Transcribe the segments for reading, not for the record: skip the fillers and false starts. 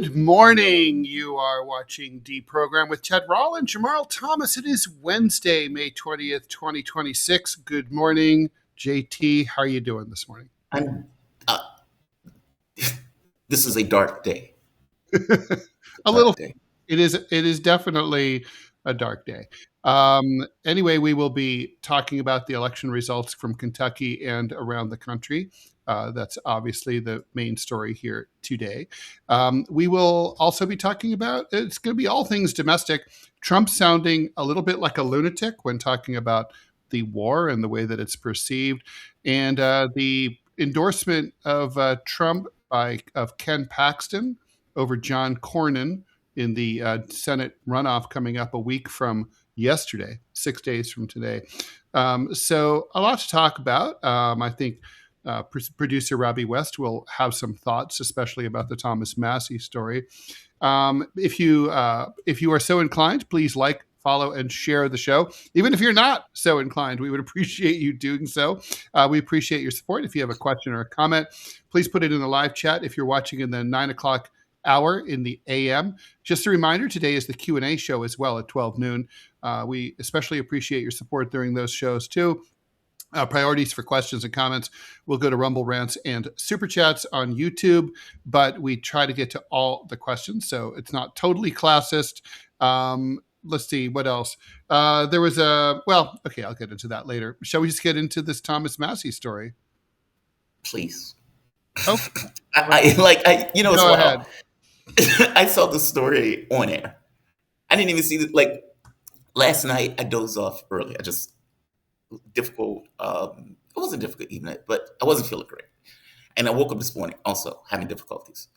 Good morning. You are watching DeProgram with Ted Rall and Jamarl Thomas. It is Wednesday, May 20th, 2026. Good morning, JT. How are you doing this morning? I'm. This is a dark day. A little. It is definitely a dark day. Anyway, we will be talking about the election results from Kentucky and around the country. That's obviously the main story here today. We will also be talking about, it's going to be all things domestic. Trump sounding a little bit like a lunatic when talking about the war and the way that it's perceived. And the endorsement of Trump of Ken Paxton over John Cornyn in the Senate runoff coming up a week from yesterday, 6 days from today. So a lot to talk about. I think producer Robbie West will have some thoughts, especially about the Thomas Massie story. If you are so inclined, please like, follow, and share the show. Even if you're not so inclined, we would appreciate you doing so. We appreciate your support. If you have a question or a comment, please put it in the live chat. If you're watching in the 9 o'clock hour in the AM. Just a reminder, today is the Q&A show as well at 12 noon. We especially appreciate your support during those shows too. Priorities for questions and comments will go to Rumble Rants and Superchats on YouTube, but we try to get to all the questions, so it's not totally classist. Let's see, what else? There was okay, I'll get into that later. Shall we just get into this Thomas Massie story? Please. Okay. Go ahead. I saw the story on air. I didn't even see it. Like last night, I dozed off early. Difficult. It wasn't difficult even, but I wasn't feeling great. And I woke up this morning also having difficulties.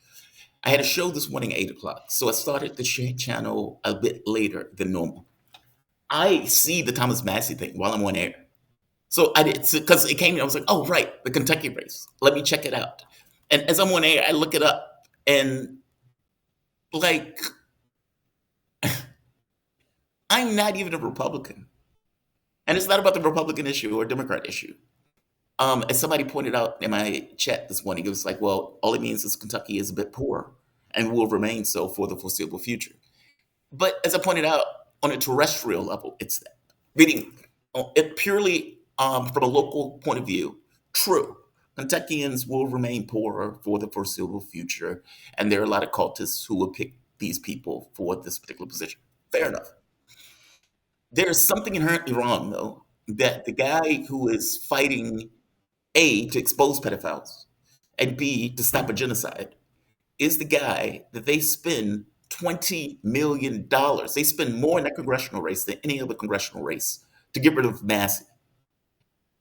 I had a show this morning at 8 o'clock. So I started the channel a bit later than normal. I see the Thomas Massie thing while I'm on air. So I did, because it came in, I was like, oh, right, the Kentucky race. Let me check it out. And as I'm on air, I look it up. And like, I'm not even a Republican. And it's not about the Republican issue or Democrat issue. As somebody pointed out in my chat this morning, it was like, well, all it means is Kentucky is a bit poor and will remain so for the foreseeable future. But as I pointed out, on a terrestrial level, it's that. Meaning, it purely from a local point of view, true. Kentuckians will remain poorer for the foreseeable future. And there are a lot of cultists who will pick these people for this particular position. Fair enough. There's something inherently wrong, though, that the guy who is fighting, A, to expose pedophiles, and B, to stop a genocide, is the guy that they spend $20 million. They spend more in that congressional race than any other congressional race to get rid of Massie.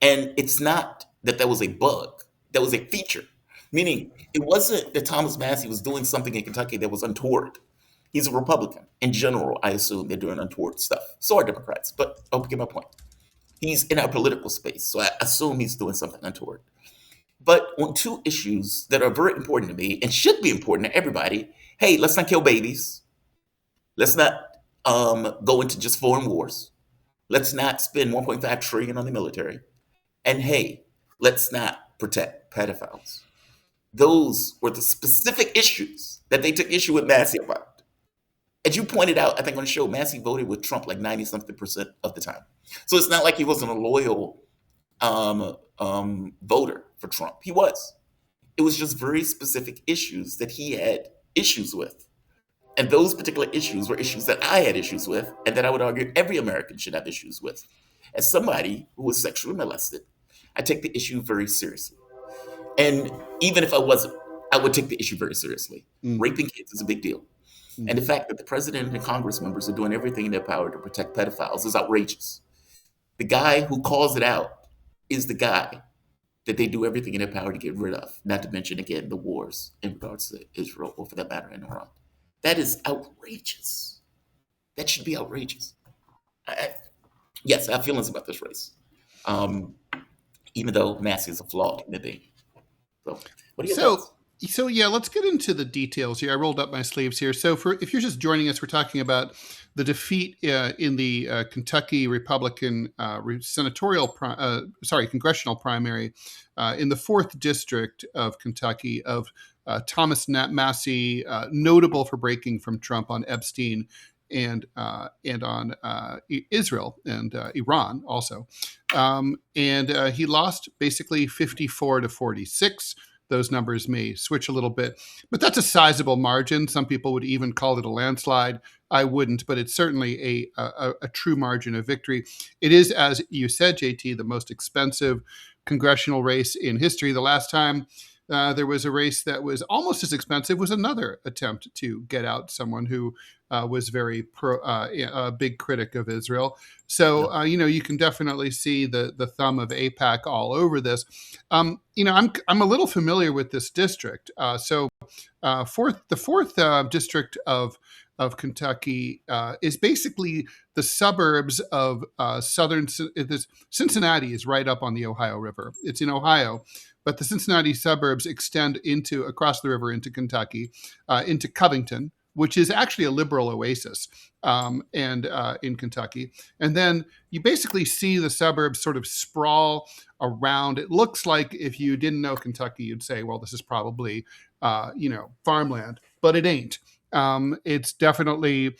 And it's not that was a bug. That was a feature. Meaning, it wasn't that Thomas Massie was doing something in Kentucky that was untoward. He's a Republican. In general, I assume they're doing untoward stuff. So are Democrats, but I'll get my point. He's in our political space, so I assume he's doing something untoward. But on two issues that are very important to me and should be important to everybody, hey, let's not kill babies. Let's not go into just foreign wars. Let's not spend $1.5 trillion on the military. And hey, let's not protect pedophiles. Those were the specific issues that they took issue with Massie about. As you pointed out, I think on the show, Massie voted with Trump like 90-something% of the time. So it's not like he wasn't a loyal voter for Trump. He was. It was just very specific issues that he had issues with. And those particular issues were issues that I had issues with and that I would argue every American should have issues with. As somebody who was sexually molested, I take the issue very seriously. And even if I wasn't, I would take the issue very seriously. Raping kids is a big deal. And the fact that the president and the Congress members are doing everything in their power to protect pedophiles is outrageous. The guy who calls it out is the guy that they do everything in their power to get rid of, not to mention, again, the wars in regards to Israel, or for that matter, in Iran. That is outrageous. That should be outrageous. Yes, I have feelings about this race, even though Massie is a flawed human being. So, what do you think? So yeah, let's get into the details here. I rolled up my sleeves here. So if you're just joining us, we're talking about the defeat in the Kentucky Republican congressional primary in the 4th district of Kentucky of Thomas Massie, notable for breaking from Trump on Epstein and on Israel and Iran also. And he lost basically 54 to 46. Those numbers may switch a little bit, but that's a sizable margin. Some people would even call it a landslide. I wouldn't, but it's certainly a true margin of victory. It is, as you said, JT, the most expensive congressional race in history. The last time there was a race that was almost as expensive was another attempt to get out someone who was very a big critic of Israel. So you can definitely see the thumb of AIPAC all over this. I'm a little familiar with this district. The 4th district of Kentucky is basically the suburbs of southern. Cincinnati is right up on the Ohio River. It's in Ohio, but the Cincinnati suburbs extend across the river into Kentucky, into Covington, which is actually a liberal oasis, in Kentucky. And then you basically see the suburbs sort of sprawl around. It looks like, if you didn't know Kentucky, you'd say, well, this is probably, farmland, but it ain't. It's definitely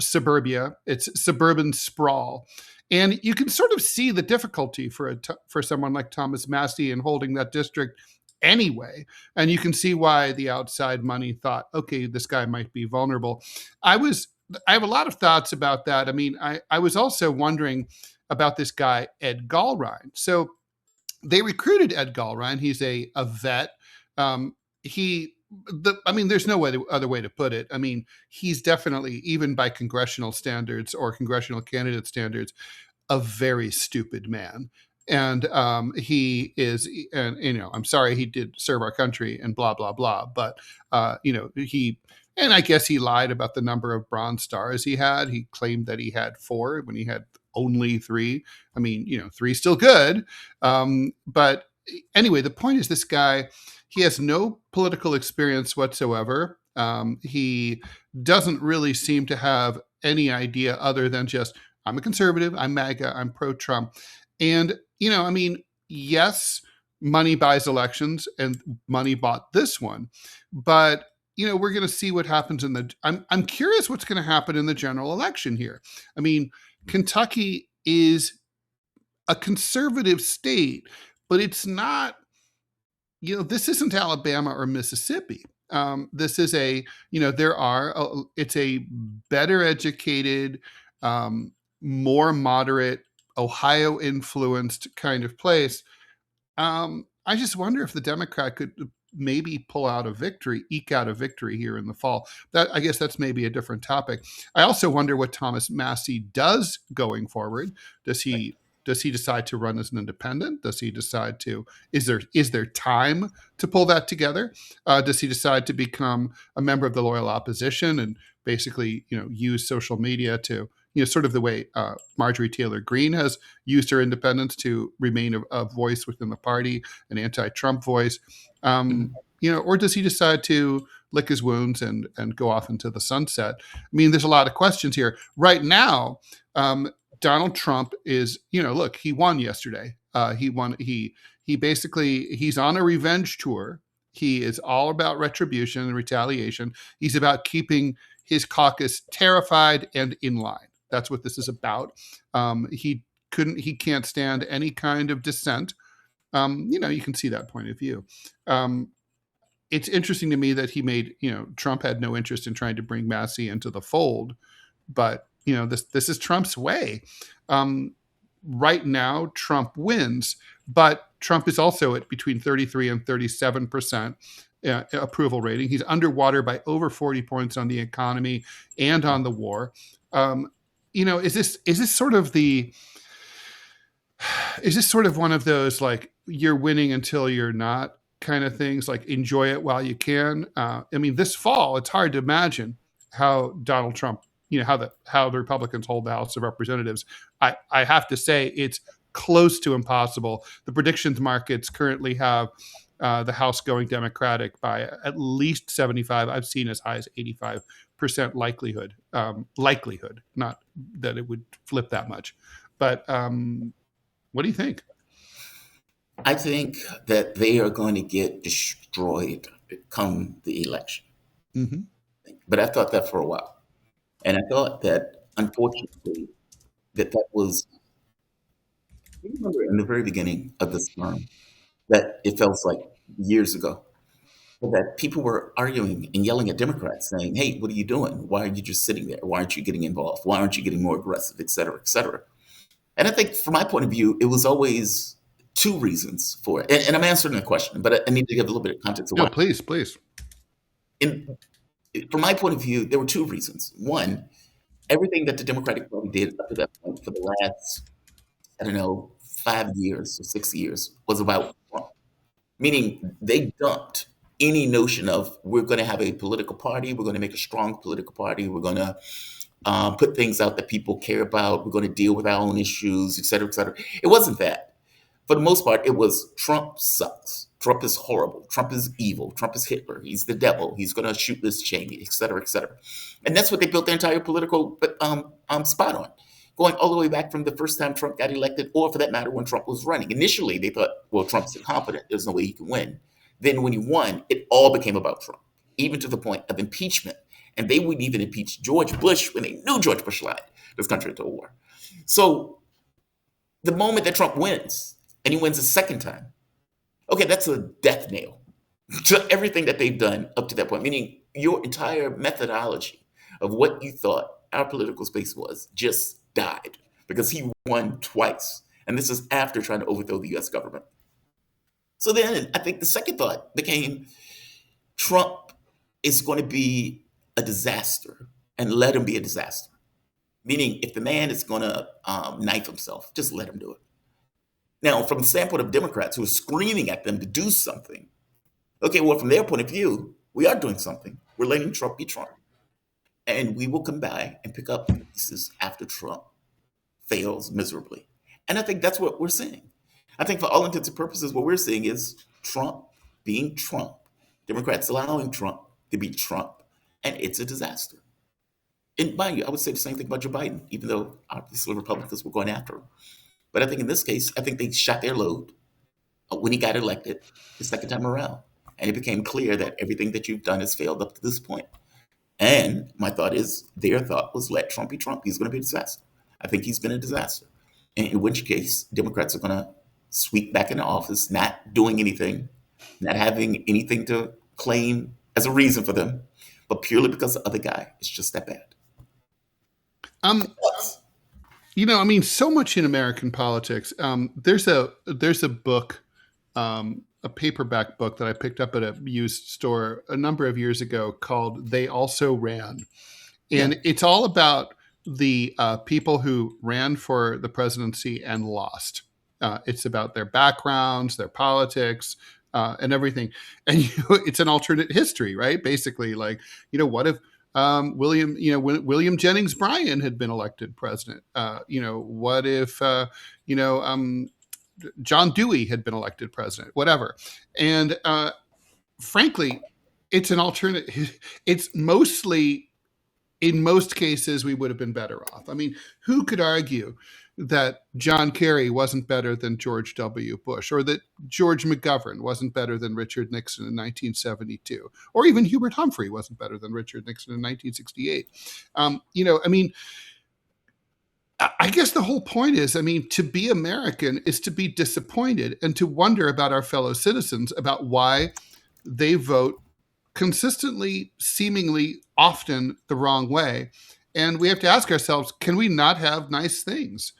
suburbia. It's suburban sprawl. And you can sort of see the difficulty for someone like Thomas Massie in holding that district anyway. And you can see why the outside money thought, okay, this guy might be vulnerable. I have a lot of thoughts about that. I mean, I was also wondering about this guy, Ed Gallrein. So they recruited Ed Gallrein. He's a vet. There's no other way to put it. I mean, he's definitely, even by congressional standards or congressional candidate standards, a very stupid man. And he is, and I'm sorry he did serve our country and blah blah blah. But I guess he lied about the number of Bronze Stars he had. He claimed that he had 4 when he had only 3. I mean, 3 still good. But anyway, the point is, this guy, he has no political experience whatsoever. He doesn't really seem to have any idea other than just, I'm a conservative, I'm MAGA, I'm pro-Trump. And, yes, money buys elections, and money bought this one. But, we're going to see what happens I'm curious what's going to happen in the general election here. I mean, Kentucky is a conservative state, but it's not, this isn't Alabama or Mississippi. This is it's a better educated, more moderate, Ohio influenced kind of place. I just wonder if the Democrat could maybe eke out a victory here in the fall. I guess that's maybe a different topic. I also wonder what Thomas Massie does going forward. Does he decide to run as an independent? Does he decide to, is there time to pull that together? Does he decide to become a member of the loyal opposition and basically, use social media to, sort of the way Marjorie Taylor Greene has used her independence to remain a voice within the party, an anti-Trump voice, or does he decide to lick his wounds and go off into the sunset? I mean, there's a lot of questions here. Right now, Donald Trump is, look, he won yesterday. He won. He's on a revenge tour. He is all about retribution and retaliation. He's about keeping his caucus terrified and in line. That's what this is about. He can't stand any kind of dissent. You can see that point of view. It's interesting to me that he made, Trump had no interest in trying to bring Massie into the fold, but this is Trump's way. Right now, Trump wins, but Trump is also at between 33 and 37% approval rating. He's underwater by over 40 points on the economy and on the war. Is this sort of one of those, like, you're winning until you're not kind of things, like enjoy it while you can? This fall, it's hard to imagine how Donald Trump, how the Republicans hold the House of Representatives. I have to say it's close to impossible. The predictions markets currently have the House going Democratic by at least 75. I've seen as high as 85% likelihood. Likelihood, not that it would flip that much. But what do you think? I think that they are going to get destroyed come the election. Mm-hmm. But I thought that for a while. And I thought that, unfortunately, that was, you remember in the very beginning of this term, that it felt like years ago, that people were arguing and yelling at Democrats saying, hey, what are you doing? Why are you just sitting there? Why aren't you getting involved? Why aren't you getting more aggressive, et cetera, et cetera? And I think from my point of view, it was always two reasons for it. And I'm answering the question, but I need to give a little bit of context. No, please. From my point of view, there were two reasons. One, everything that the Democratic Party did up to that point for the last, 5 years or 6 years was about Trump. Meaning they dumped any notion of we're going to have a political party, we're going to make a strong political party, we're going to put things out that people care about, we're going to deal with our own issues, et cetera, et cetera. It wasn't that. For the most part, it was Trump sucks. Trump is horrible. Trump is evil. Trump is Hitler. He's the devil. He's going to shoot this Cheney, et cetera, et cetera. And that's what they built their entire political spot on, going all the way back from the first time Trump got elected, or for that matter, when Trump was running. Initially, they thought, well, Trump's incompetent. There's no way he can win. Then when he won, it all became about Trump, even to the point of impeachment. And they wouldn't even impeach George Bush when they knew George Bush lied this country into a war. So the moment that Trump wins, and he wins a second time, okay, that's a death nail to everything that they've done up to that point, meaning your entire methodology of what you thought our political space was just died because he won twice. And this is after trying to overthrow the US government. So then I think the second thought became Trump is going to be a disaster, and let him be a disaster. Meaning if the man is going to knife himself, just let him do it. Now, from the standpoint of Democrats who are screaming at them to do something, okay, well, from their point of view, we are doing something. We're letting Trump be Trump. And we will come by and pick up pieces after Trump fails miserably. And I think that's what we're seeing. I think for all intents and purposes, what we're seeing is Trump being Trump, Democrats allowing Trump to be Trump, and it's a disaster. And mind you, I would say the same thing about Joe Biden, even though obviously Republicans were going after him. But I think in this case, I think they shot their load when he got elected the second time around. And it became clear that everything that you've done has failed up to this point. And my thought is, their thought was let Trump be Trump. He's going to be a disaster. I think he's been a disaster. And in which case, Democrats are going to sweep back into office, not doing anything, not having anything to claim as a reason for them, but purely because the other guy is just that bad. So much in American politics. There's a book, a paperback book that I picked up at a used store a number of years ago called "They Also Ran," and it's all about the people who ran for the presidency and lost. It's about their backgrounds, their politics, and everything. And it's an alternate history, right? Basically, like, what if William Jennings Bryan had been elected president? What if John Dewey had been elected president? Whatever. And frankly, it's an alternate. It's mostly, in most cases, we would have been better off. I mean, who could argue that John Kerry wasn't better than George W. Bush, or that George McGovern wasn't better than Richard Nixon in 1972, or even Hubert Humphrey wasn't better than Richard Nixon in 1968. I guess the whole point is, to be American is to be disappointed and to wonder about our fellow citizens, about why they vote consistently, seemingly often the wrong way. And we have to ask ourselves, can we not have nice things?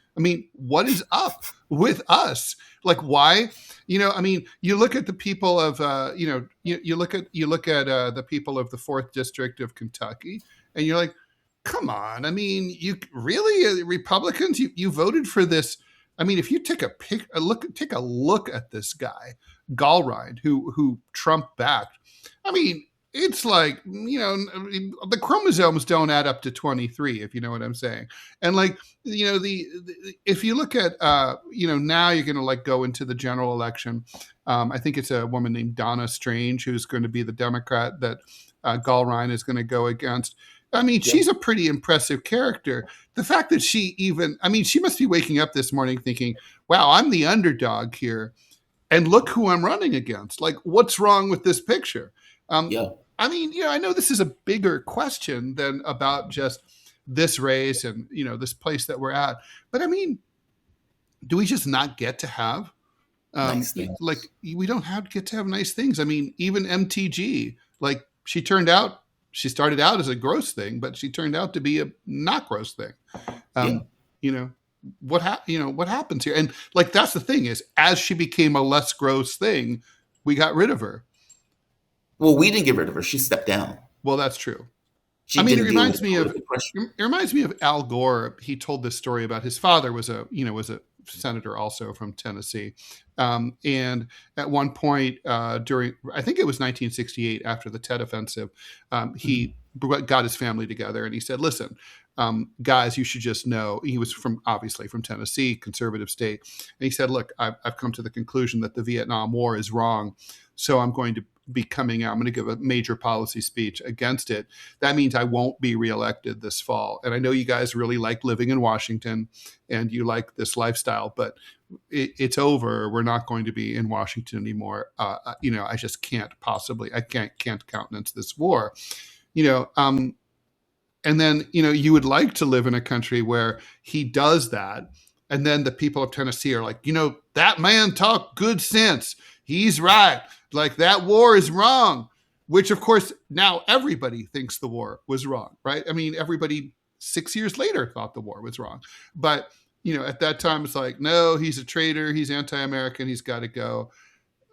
What is up with us? Like, why? You look at the people of, you look at the people of the 4th District of Kentucky, and you're like, come on. You really, Republicans, you voted for this. If you take a look at this guy, Gallrind, who Trump backed. it's like, the chromosomes don't add up to 23, if you know what I'm saying. And like, if you look at, now you're going to like go into the general election. I think it's a woman named Donna Strange who's going to be the Democrat that Gul Ryan is going to go against. I mean, she's a pretty impressive character. The fact that she must be waking up this morning thinking, wow, I'm the underdog here. And look who I'm running against. Like, what's wrong with this picture? I know this is a bigger question than about just this race and, this place that we're at. But I mean, do we just not get to have nice things? Like, we don't get to have nice things. I mean, even MTG, like she started out as a gross thing, but she turned out to be a not gross thing. What happens here? And like, that's the thing is, as she became a less gross thing, we got rid of her. Well, we didn't get rid of her. She stepped down. Well, that's true. It reminds me of Al Gore. He told this story about his father was a senator also from Tennessee. And at one point during, I think it was 1968 after the Tet Offensive, he got his family together and he said, listen, guys, you should just know, he was obviously from Tennessee, conservative state. And he said, look, I've come to the conclusion that the Vietnam War is wrong. So I'm going to be coming out. I'm going to give a major policy speech against it. That means I won't be reelected this fall. And I know you guys really like living in Washington and you like this lifestyle, but it's over. We're not going to be in Washington anymore. I just can't countenance this war, and then, you would like to live in a country where he does that. And then the people of Tennessee are like, that man talked good sense. He's right. Like, that war is wrong, which of course now everybody thinks the war was wrong, right? I mean, everybody 6 years later thought the war was wrong. But, at that time it's like, no, he's a traitor. He's anti-American. He's got to go.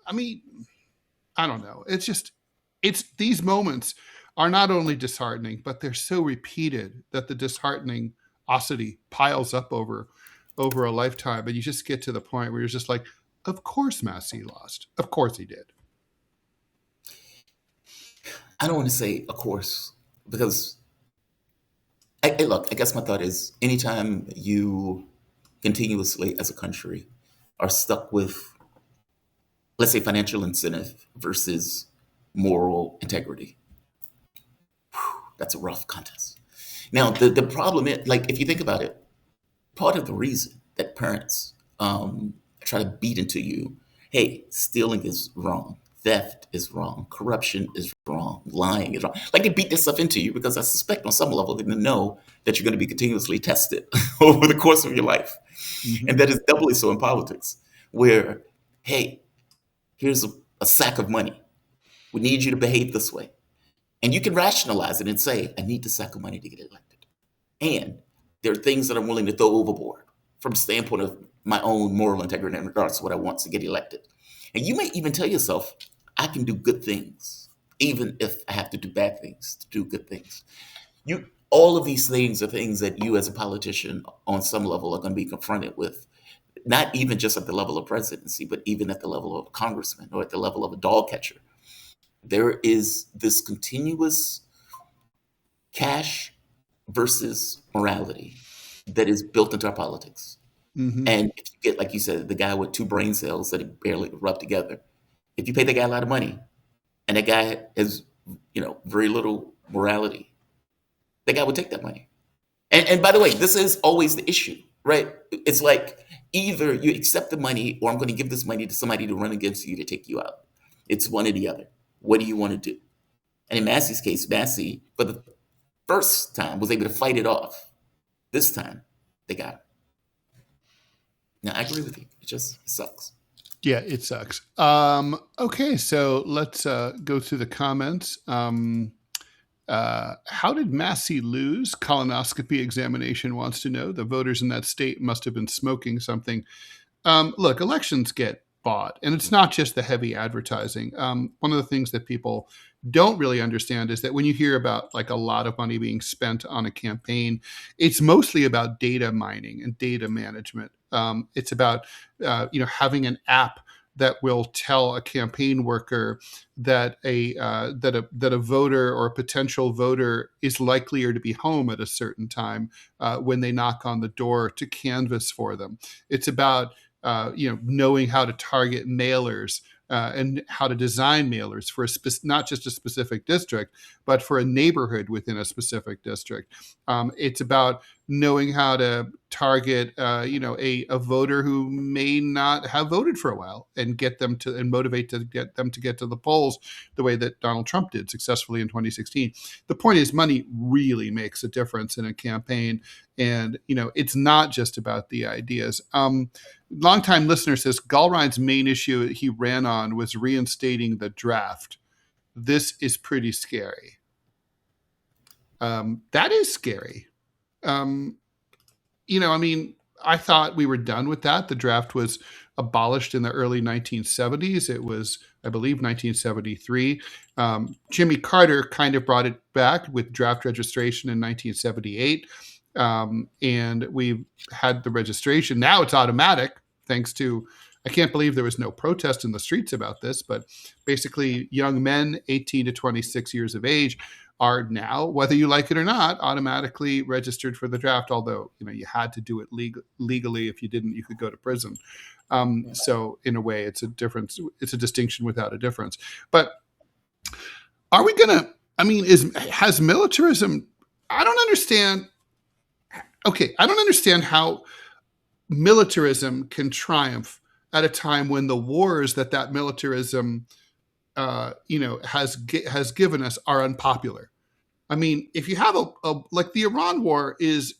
I mean, I don't know. It's these moments are not only disheartening, but they're so repeated that the disheartening-osity piles up over a lifetime. And you just get to the point where you're just like, of course Massie lost. Of course he did. I don't want to say of course, because I guess my thought is anytime you continuously as a country are stuck with, let's say, financial incentive versus moral integrity, that's a rough contest. Now, the problem is, like, if you think about it, part of the reason that parents try to beat into you, hey, stealing is wrong, theft is wrong, corruption is wrong, lying is wrong. Like, they beat this stuff into you because I suspect on some level they know that you're going to be continuously tested over the course of your life. Mm-hmm. And that is doubly so in politics, where, hey, here's a sack of money. We need you to behave this way. And you can rationalize it and say, I need the sack of money to get elected. And there are things that I'm willing to throw overboard from the standpoint of my own moral integrity in regards to what I want to get elected. And you may even tell yourself, I can do good things, even if I have to do bad things to do good things. All of these things are things that you as a politician on some level are going to be confronted with, not even just at the level of presidency, but even at the level of a congressman or at the level of a dog catcher. There is this continuous cash versus morality that is built into our politics. Mm-hmm. And if you get, like you said, the guy with 2 brain cells that he barely rub together, if you pay that guy a lot of money and that guy has, very little morality, that guy would take that money. And by the way, this is always the issue, right? It's like either you accept the money or I'm going to give this money to somebody to run against you to take you out. It's one or the other. What do you want to do? And in Massie's case, Massie, for the first time, was able to fight it off. This time, they got him. Now, I agree with you. It sucks. Yeah, it sucks. Okay, so let's go through the comments. How did Massie lose? Colonoscopy examination wants to know. The voters in that state must have been smoking something. Look, elections get bought, and it's not just the heavy advertising. One of the things that people don't really understand is that when you hear about like a lot of money being spent on a campaign, it's mostly about data mining and data management. It's about having an app that will tell a campaign worker that a voter or a potential voter is likelier to be home at a certain time when they knock on the door to canvass for them. It's about knowing how to target mailers and how to design mailers for not just a specific district, but for a neighborhood within a specific district. It's about knowing how to target, a voter who may not have voted for a while and motivate to get them to get to the polls the way that Donald Trump did successfully in 2016. The point is, money really makes a difference in a campaign, and it's not just about the ideas. Longtime listener says Gallrein's main issue he ran on was reinstating the draft. This is pretty scary. That is scary. I thought we were done with that. The draft was abolished in the early 1970s. It was, I believe, 1973. Jimmy Carter kind of brought it back with draft registration in 1978. And we've had the registration. Now it's automatic, thanks to, I can't believe there was no protest in the streets about this, but basically young men 18 to 26 years of age are now, whether you like it or not, automatically registered for the draft. Although, you had to do it legally. If you didn't, you could go to prison. So in a way, it's a difference. It's a distinction without a difference. But are we going to, has militarism, I don't understand. Okay, I don't understand how militarism can triumph at a time when the wars that militarism, has given us are unpopular. If you have like the Iran war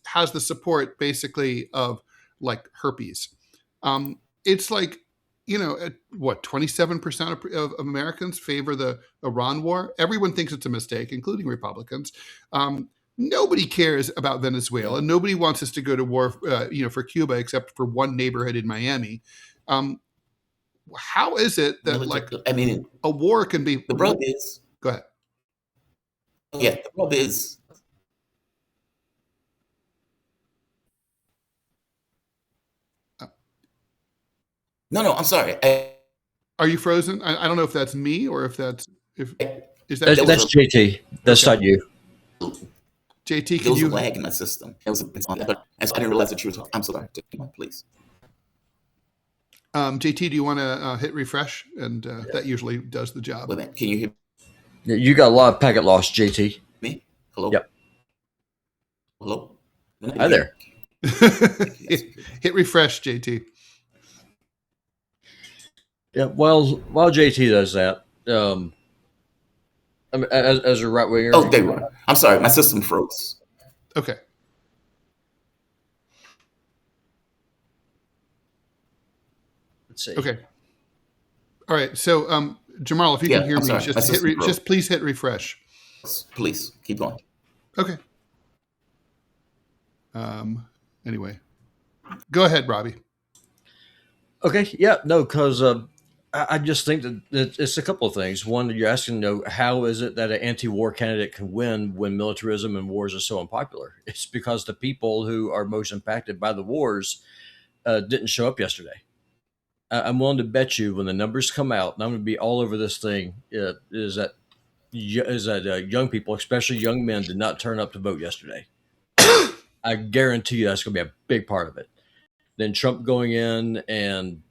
has the support basically of like herpes. It's like, 27% of Americans favor the Iran war. Everyone thinks it's a mistake, including Republicans. Nobody cares about Venezuela. Nobody wants us to go to war, for Cuba, except for one neighborhood in Miami. How is it that a war can be? The problem is. Go ahead. Yeah, the problem is. No, I'm sorry. Are you frozen? I don't know if that's me or if that's that's JT. That's not you. JT, there was a lag in my system. It was but I didn't realize that you were talking. I'm so sorry. Please. JT, do you want to hit refresh? And that usually does the job. Wait a minute. Can you hear? Yeah, you got a lot of packet loss, JT. Me? Hello? Yep. Hello? Hi there. Hit refresh, JT. Yeah, while JT does that, as a right winger. Oh, there you are. I'm sorry, my system froze. Okay. Let's see. Okay. All right. So, Jamarl, if you can hear me, just please hit refresh. Please keep going. Okay. Anyway, go ahead, Robbie. Okay. Yeah. No, because I just think that it's a couple of things. One, you're asking, how is it that an anti-war candidate can win when militarism and wars are so unpopular? It's because the people who are most impacted by the wars didn't show up yesterday. I'm willing to bet you when the numbers come out, and I'm going to be all over this thing, is that young people, especially young men, did not turn up to vote yesterday. I guarantee you that's going to be a big part of it. Then Trump going in and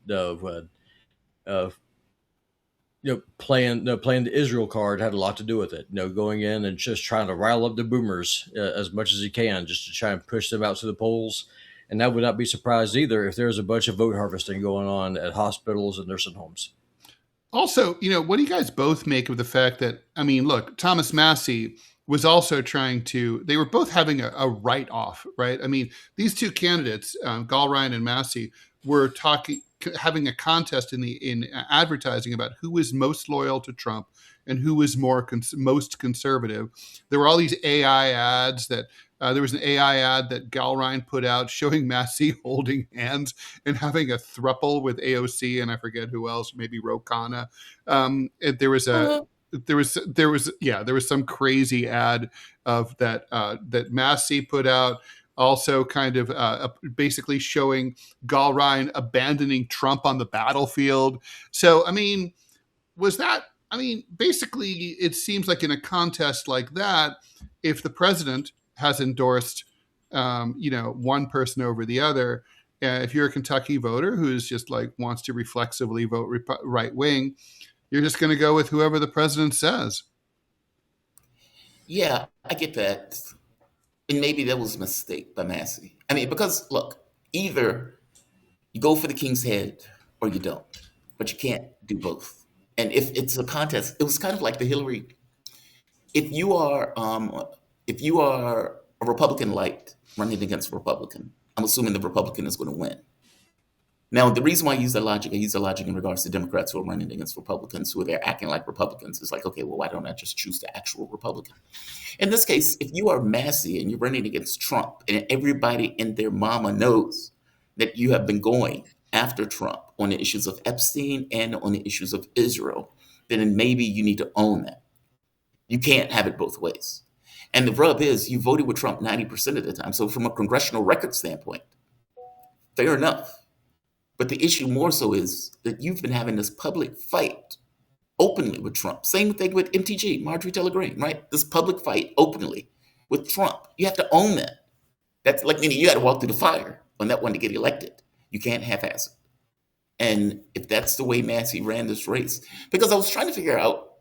playing the Israel card had a lot to do with it. Going in and just trying to rile up the boomers as much as he can, just to try and push them out to the polls. And I would not be surprised either if there's a bunch of vote harvesting going on at hospitals and nursing homes. Also, what do you guys both make of the fact that, look, Thomas Massie was also they were both having a write-off, right? These two candidates, Gallrein and Massie, were having a contest in advertising about who was most loyal to Trump and who was most conservative. There were all these AI ads that there was an AI ad that Gallrein put out showing Massie holding hands and having a throuple with AOC and I forget who else, maybe Ro Khanna. There was some crazy ad of that Massie put out also kind of basically showing Gallrein abandoning Trump on the battlefield. So, I mean, basically, it seems like in a contest like that, if the president has endorsed, one person over the other, if you're a Kentucky voter who's just like wants to reflexively vote right wing, you're just going to go with whoever the president says. Yeah, I get that. And maybe that was a mistake by Massie. I mean, because look, either you go for the king's head or you don't, but you can't do both. And if it's a contest, it was kind of like the Hillary. If you are, if you are a Republican light running against a Republican, I'm assuming the Republican is going to win. Now, the reason why I use that logic in regards to Democrats who are running against Republicans who are there acting like Republicans. It's like, okay, well, why don't I just choose the actual Republican? In this case, if you are Massie and you're running against Trump and everybody and their mama knows that you have been going after Trump on the issues of Epstein and on the issues of Israel, then maybe you need to own that. You can't have it both ways. And the rub is you voted with Trump 90% of the time. So from a congressional record standpoint, fair enough. But the issue more so is that you've been having this public fight openly with Trump. Same thing with MTG, Marjorie Taylor Greene, right? This public fight openly with Trump. You have to own that. That's like, meaning you got to walk through the fire on that one to get elected. You can't half-ass it. And if that's the way Massie ran this race, because I was trying to figure out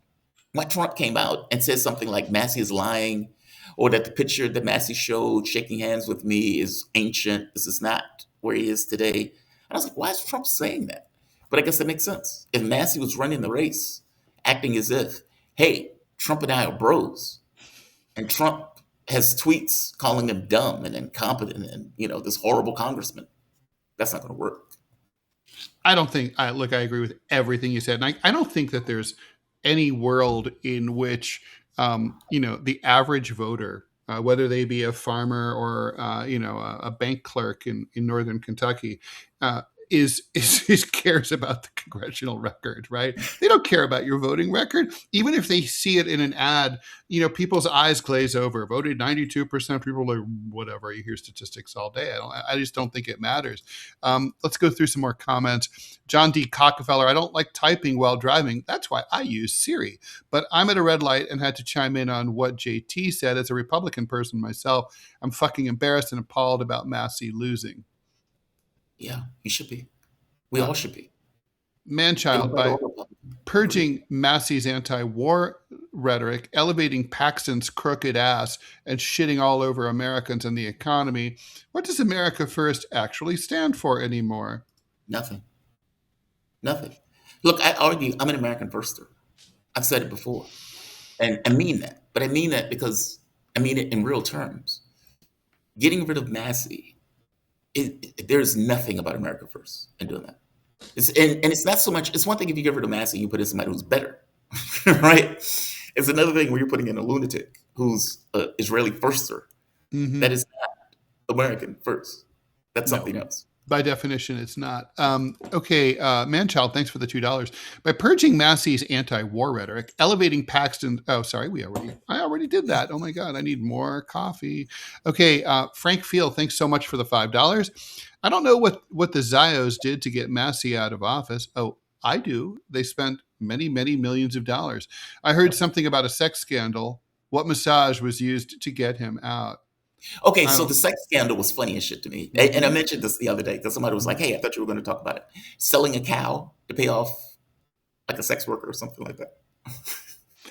why Trump came out and said something like Massie is lying, or that the picture that Massie showed shaking hands with me is ancient. This is not where he is today. I was like, why is Trump saying that? But I guess that makes sense. If Massie was running the race, acting as if, hey, Trump and I are bros, and Trump has tweets calling him dumb and incompetent and, this horrible congressman, that's not going to work. I don't think, I agree with everything you said. And I don't think that there's any world in which, the average voter, whether they be a farmer or a bank clerk in northern Kentucky, is cares about the congressional record, right? They don't care about your voting record, even if they see it in an ad. People's eyes glaze over. Voted 92%. People are like, whatever. You hear statistics all day. I just don't think it matters. Let's go through some more comments. John D. Cockefeller, I don't like typing while driving. That's why I use Siri. But I'm at a red light and had to chime in on what JT said. As a Republican person myself, I'm fucking embarrassed and appalled about Massie losing. Yeah, you should be. We all should be. Manchild, by purging Massie's anti-war rhetoric, elevating Paxton's crooked ass, and shitting all over Americans and the economy, what does America First actually stand for anymore? Nothing. Look, I argue I'm an American Firster. I've said it before. And I mean that. But I mean that because I mean it in real terms. Getting rid of Massie, there's nothing about America First in doing that. It's not so much, it's one thing if you get rid of Massie, you put in somebody who's better, right? It's another thing where you're putting in a lunatic who's an Israeli firster. Mm-hmm. That is not American First. That's something else. By definition, it's not. Okay, Manchild, thanks for the $2. By purging Massie's anti-war rhetoric, elevating Paxton. Oh, sorry, I already did that. Oh my God, I need more coffee. Okay, Frank Field, thanks so much for the $5. I don't know what the Zios did to get Massie out of office. Oh, I do. They spent many, many millions of dollars. I heard something about a sex scandal. What massage was used to get him out? Okay, so the sex scandal was funny as shit to me. And I mentioned this the other day because somebody was like, hey, I thought you were going to talk about it. Selling a cow to pay off like a sex worker or something like that.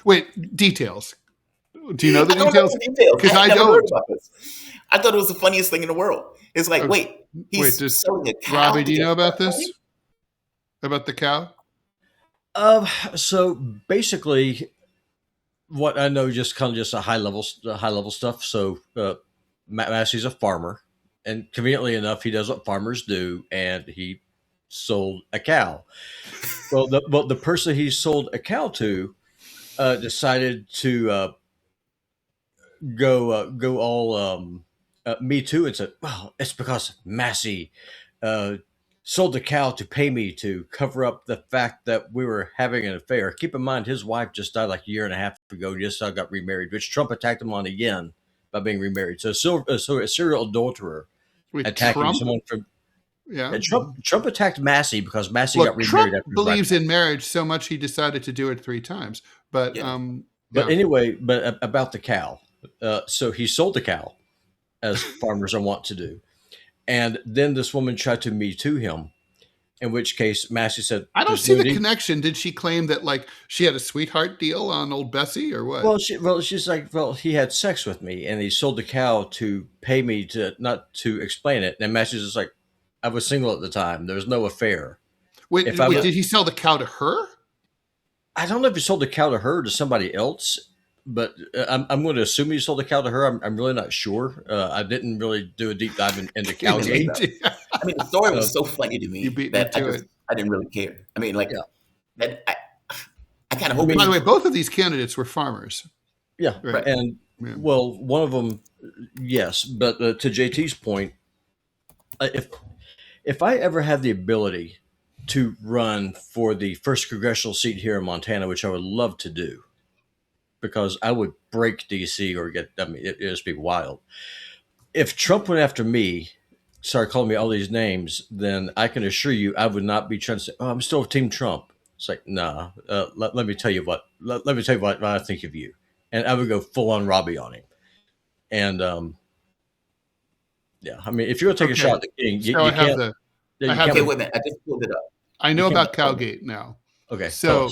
Wait, details. Do you know the details? Because I don't. Heard about this. I thought it was the funniest thing in the world. It's like, he's selling a cow. Robbie, do you know about this? About the cow? So basically, what I know, just a high level stuff. So Massie's a farmer, and conveniently enough, he does what farmers do, and he sold a cow. Well, the person he sold a cow to decided to go all Me Too and said, well, it's because Massie sold the cow to pay me to cover up the fact that we were having an affair. Keep in mind, his wife just died like a year and a half ago, just got remarried, which Trump attacked him on again by being remarried. So, a serial adulterer With attacking Trump, someone from yeah. Trump attacked Massie because Massie got Look, remarried Trump after his believes lifetime. in marriage so much he decided to do it 3 times. But Yeah. But yeah. anyway, about the cow. So he sold the cow, as farmers are wont to do, and then this woman tried to Me Too him. In which case, Massie said, I don't "There's see no the need." connection. Did she claim that like she had a sweetheart deal on old Bessie or what? She's like, well, he had sex with me, and he sold the cow to pay me to not to explain it. And Massie's just like, I was single at the time. There was no affair. Wait, If I was, did he sell the cow to her? I don't know if he sold the cow to her or to somebody else, but I'm going to assume he sold the cow to her. I'm really not sure. I didn't really do a deep dive into Cowgate. I mean, the story was so funny to me You beat me that to it. I didn't really care. I mean, like, Yeah. that I kind of hope. By the way, both of these candidates were farmers. Yeah, Right. and Yeah. well, one of them, yes, but to JT's point, if I ever had the ability to run for the first congressional seat here in Montana, which I would love to do, because I would break DC or get, I mean, it just be wild. If Trump went after me, started calling me all these names, then I can assure you I would not be trying to say, oh, I'm still Team Trump. It's like, nah, let me tell you what, let me tell you what I think of you. And I would go full on Robbie on him. And, yeah, I mean, if you're going to take a shot at the king, you can't. Okay, wait a minute. I just pulled it up. I know about Cowgate now. Okay. So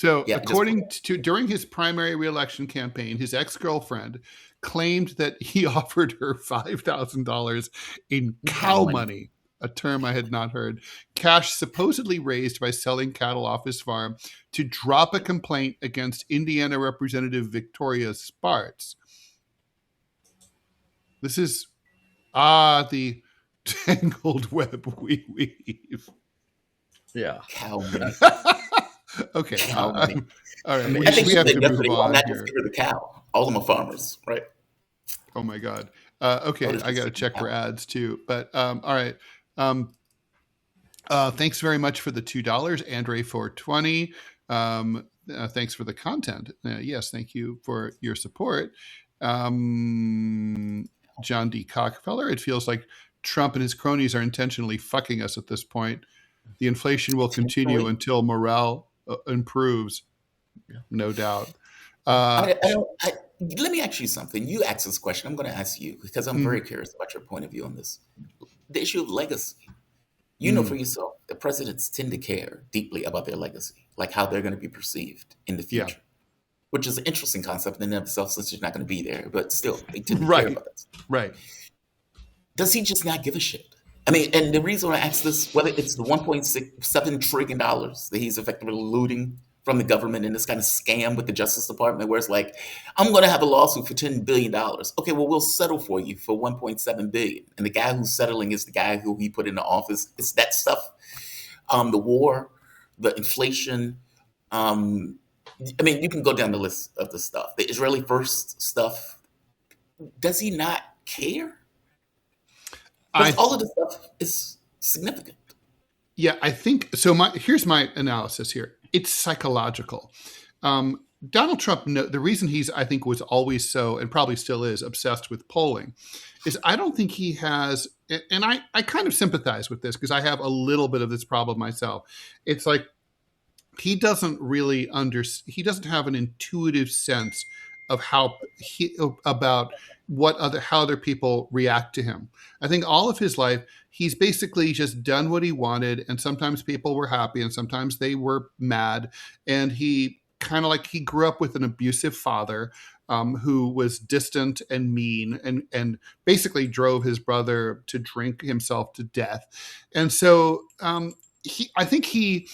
Yeah, according to during his primary reelection campaign, his ex-girlfriend claimed that he offered her $5,000 in cow money, a term I had not heard, cash supposedly raised by selling cattle off his farm to drop a complaint against Indiana Representative Victoria Spartz. This is the tangled web we weave. Yeah. Cow money. Okay. Cow money. All right. I mean, I think we have to move definitely on not here. just give her the cow. All of them are farmers, right? Oh my God. Okay. I got to check for ads too. But all right. Thanks very much for the $2, Andre 420. Thanks for the content. Yes, thank you for your support. John D. Cockfeller. It feels like Trump and his cronies are intentionally fucking us at this point. The inflation will continue until morale improves, no doubt. Let me ask you something. You asked this question. I'm going to ask you because I'm very curious about your point of view on this. The issue of legacy. You know for yourself, the presidents tend to care deeply about their legacy, like how they're going to be perceived in the future, which is an interesting concept in and of itself since you're not going to be there, but still, they tend to care about that. Right. Does he just not give a shit? I mean, and the reason I ask this, whether it's the $1.7 trillion that he's effectively looting from the government in this kind of scam with the Justice Department, where it's like, I'm going to have a lawsuit for $10 billion. Okay, well, we'll settle for you for $1.7 billion. And the guy who's settling is the guy who he put in the office. It's that stuff, the war, the inflation. I mean, you can go down the list of the stuff. The Israeli first stuff. Does he not care? Because all of this stuff is significant. Yeah, I think so. Here's my analysis here. It's psychological. Donald Trump, the reason I think was always so, and probably still is, obsessed with polling is I don't think he has, and I kind of sympathize with this because I have a little bit of this problem myself. It's like he doesn't really he doesn't have an intuitive sense of how about how other people react to him. I think all of his life, he's basically just done what he wanted. And sometimes people were happy and sometimes they were mad. And he kind of like, he grew up with an abusive father who was distant and mean and basically drove his brother to drink himself to death. And so I think he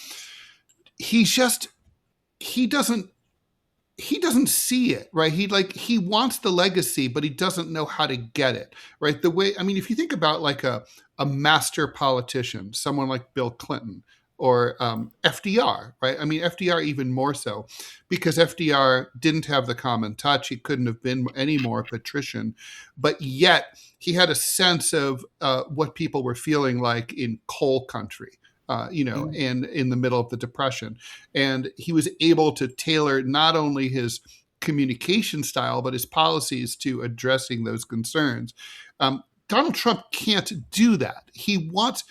doesn't see it, right? He wants the legacy, but he doesn't know how to get it, right? If you think about like a master politician, someone like Bill Clinton or FDR, right? I mean, FDR even more so because FDR didn't have the common touch. He couldn't have been any more patrician, but yet he had a sense of what people were feeling like in coal country. And in the middle of the Depression. And he was able to tailor not only his communication style, but his policies to addressing those concerns. Donald Trump can't do that. He wants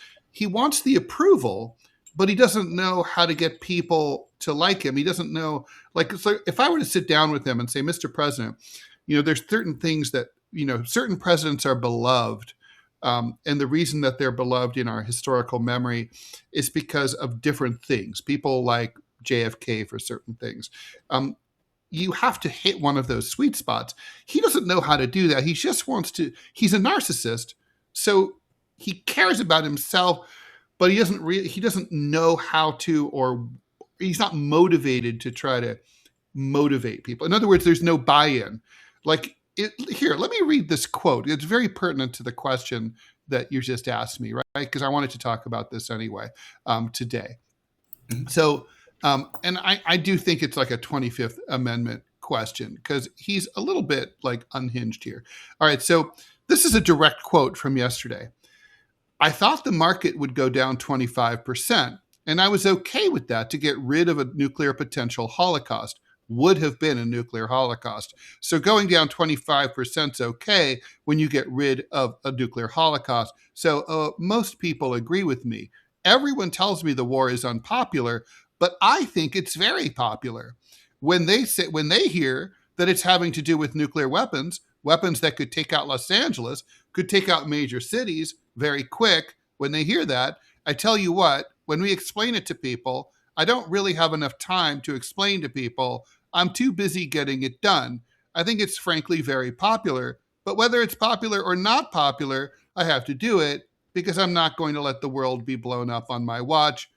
the approval, but he doesn't know how to get people to like him. He doesn't know, like, so if I were to sit down with him and say, Mr. President, there's certain things that, certain presidents are beloved. And the reason that they're beloved in our historical memory is because of different things. People like JFK for certain things. You have to hit one of those sweet spots. He doesn't know how to do that. He just wants to, he's a narcissist. So he cares about himself, but he doesn't know how to, or he's not motivated to try to motivate people. In other words, there's no buy-in. Here, let me read this quote. It's very pertinent to the question that you just asked me, right? Because I wanted to talk about this anyway today. So, and I do think it's like a 25th Amendment question because he's a little bit like unhinged here. All right, so this is a direct quote from yesterday. I thought the market would go down 25%, and I was okay with that to get rid of a nuclear potential holocaust. Would have been a nuclear holocaust. So going down 25% is okay when you get rid of a nuclear holocaust. So most people agree with me. Everyone tells me the war is unpopular, but I think it's very popular. When they hear that it's having to do with nuclear weapons that could take out Los Angeles, could take out major cities very quick, when they hear that, I tell you what, when we explain it to people, I don't really have enough time to explain to people. I'm too busy getting it done. I think it's frankly very popular, but whether it's popular or not popular, I have to do it because I'm not going to let the world be blown up on my watch.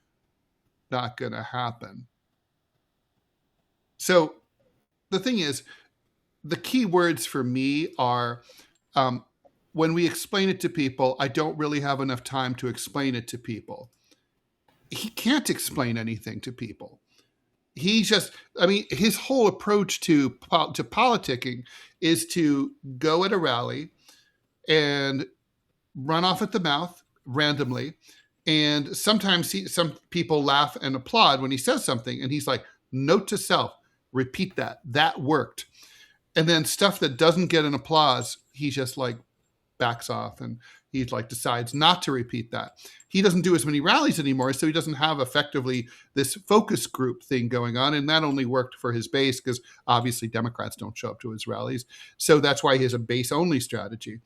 Not going to happen. So the thing is, the key words for me are when we explain it to people, I don't really have enough time to explain it to people. He can't explain anything to people. His whole approach to politicking is to go at a rally and run off at the mouth randomly. And sometimes some people laugh and applaud when he says something. And he's like, note to self, repeat that. That worked. And then stuff that doesn't get an applause, he just like backs off and he like decides not to repeat that. He doesn't do as many rallies anymore, so he doesn't have effectively this focus group thing going on. And that only worked for his base because obviously Democrats don't show up to his rallies. So that's why he has a base only strategy.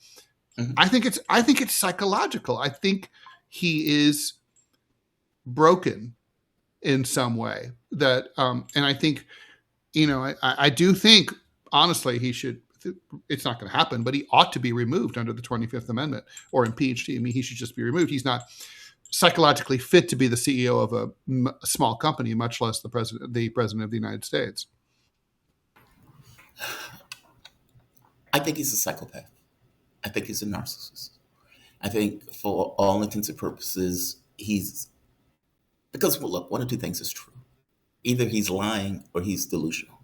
Mm-hmm. I think it's psychological. I think he is broken in some way that, and I think, I do think honestly, he should, it's not going to happen, but he ought to be removed under the 25th Amendment or impeached. I mean, he should just be removed. He's not psychologically fit to be the CEO of a small company, much less the president of the United States. I think he's a psychopath. I think he's a narcissist. I think for all intents and purposes, because look, one of two things is true. Either he's lying or he's delusional.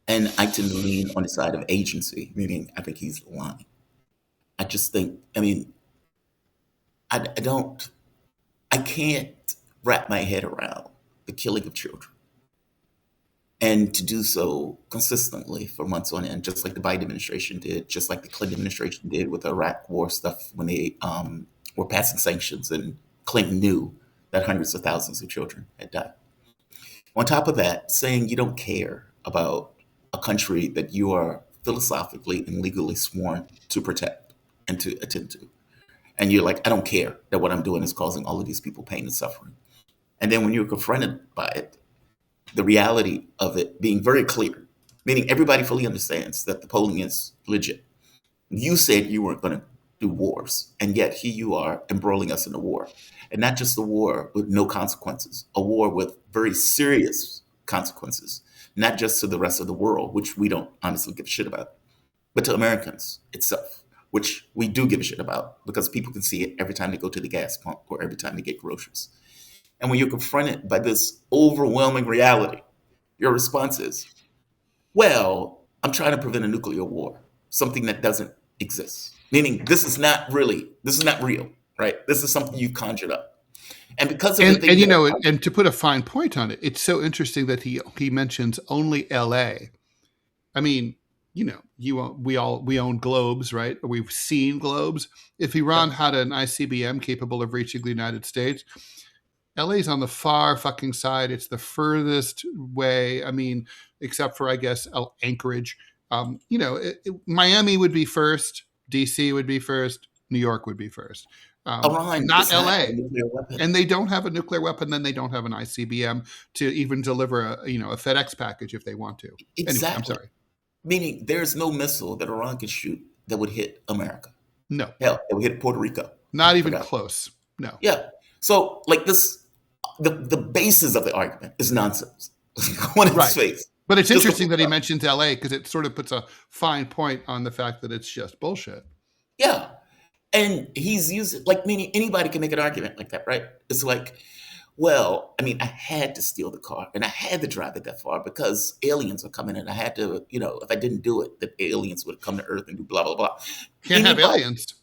And I tend to lean on the side of agency, meaning I think he's lying. I just think, I can't wrap my head around the killing of children. And to do so consistently for months on end, just like the Biden administration did, just like the Clinton administration did with the Iraq war stuff when they were passing sanctions and Clinton knew that hundreds of thousands of children had died. On top of that, saying you don't care about a country that you are philosophically and legally sworn to protect and to attend to. And you're like, I don't care that what I'm doing is causing all of these people pain and suffering. And then when you're confronted by it, the reality of it being very clear, meaning everybody fully understands that the polling is legit. You said you weren't going to do wars, and yet here you are embroiling us in a war. And not just a war with no consequences, a war with very serious consequences. Not just to the rest of the world, which we don't honestly give a shit about, but to Americans itself, which we do give a shit about because people can see it every time they go to the gas pump or every time they get groceries. And when you're confronted by this overwhelming reality, your response is, well, I'm trying to prevent a nuclear war, something that doesn't exist. Meaning this is not real, right? This is something you conjured up. And because of the thing And you that know, and to put a fine point on it, it's so interesting that he mentions only L.A. I mean, you know, we own globes, right? We've seen globes. If Iran had an ICBM capable of reaching the United States, LA's on the far fucking side. It's the furthest way. I mean, except for I guess Anchorage. You know, Miami would be first. DC would be first. New York would be first. Iran Not does not have a LA. nuclear weapon. And they don't have a nuclear weapon. Then they don't have an ICBM to even deliver a FedEx package if they want to. Exactly. Anyway, I'm sorry. Meaning there's no missile that Iran could shoot that would hit America. No. Hell, it would hit Puerto Rico. Not even close. No. Yeah. So like this, the basis of the argument is nonsense on its face. But it's interesting that he mentions LA because it sort of puts a fine point on the fact that it's just bullshit. Yeah. And he's using, like, meaning anybody can make an argument like that, right? It's like, well, I mean, I had to steal the car and I had to drive it that far because aliens are coming and I had to, you know, if I didn't do it, the aliens would come to Earth and do blah, blah, blah. Can't have aliens.